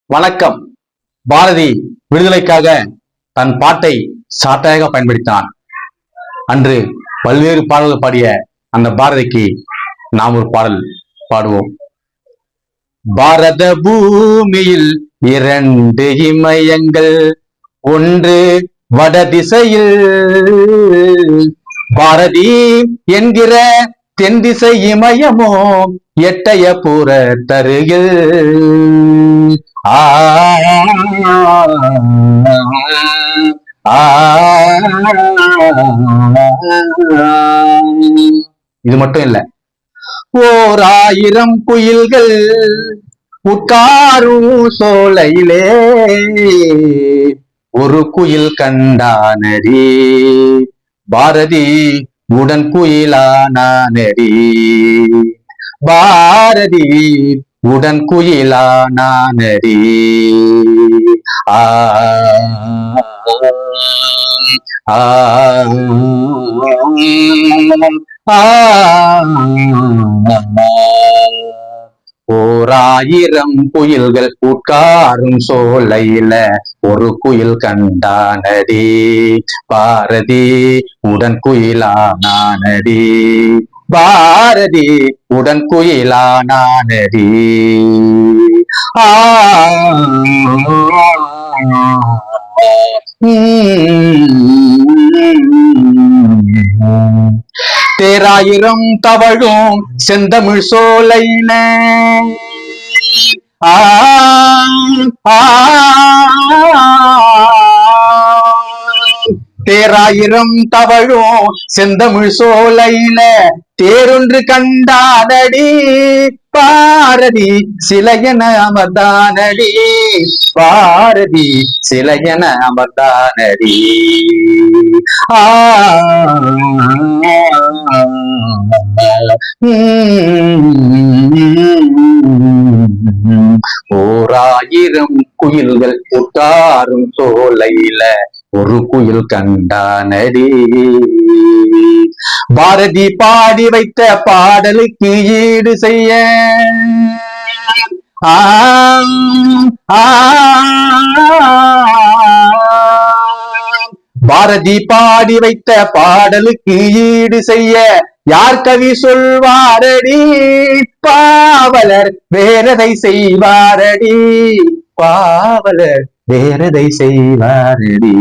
வணக்கம். பாரதி விடுதலைக்காக தன் பாட்டை சாட்டையாக பயன்படுத்தினான். அன்று பல்வேறு பாடல்கள் பாடிய அந்த பாரதிக்கு நாம் ஒரு பாடல் பாடுவோம். பாரத பூமியில் இரண்டு இமயங்கள், ஒன்று வட திசையில் பாரதி என்கிற தென் திசை இமயமோ எட்டய புற தருகில். இது மட்டும் இல்ல, 1000 குயில்கள் உட்காரும் சோலையிலே ஒரு குயில் கண்டானடி, பாரதி உடன் குயிலானானடி, பாரதி உடன் குயிலானானடி. ஓராயிரம் குயில்கள் உட்காரும் சோலையில ஒரு குயில் கண்டானடி, பாரதி உடன் குயிலானானடி, பாரதி உடன் குயிலானானடி. தேராயிரம் தவழும் செந்தமிழ் சோலையில தேராயிரம் தவழும் செந்தமிழ் சோலையில தேரொன்று கண்டானடி, பாரதி சிலையன அமர்ந்தானடி, பாரதி சிலையன அமர்ந்தானடி. ஓராயிரம் குயில்கள் உட்காரும் சோலையில ஒரு குயில் கண்டானடி. பாரதி பாடி வைத்த பாடலுக்கு ஈடு செய்ய பாரதி பாடி வைத்த பாடலுக்கு ஈடு செய்ய யார் கவி சொல்வாரடி, பாவலர் வேறதை செய்வாரடி, பாவலர் வேறதை செய்வாரடி.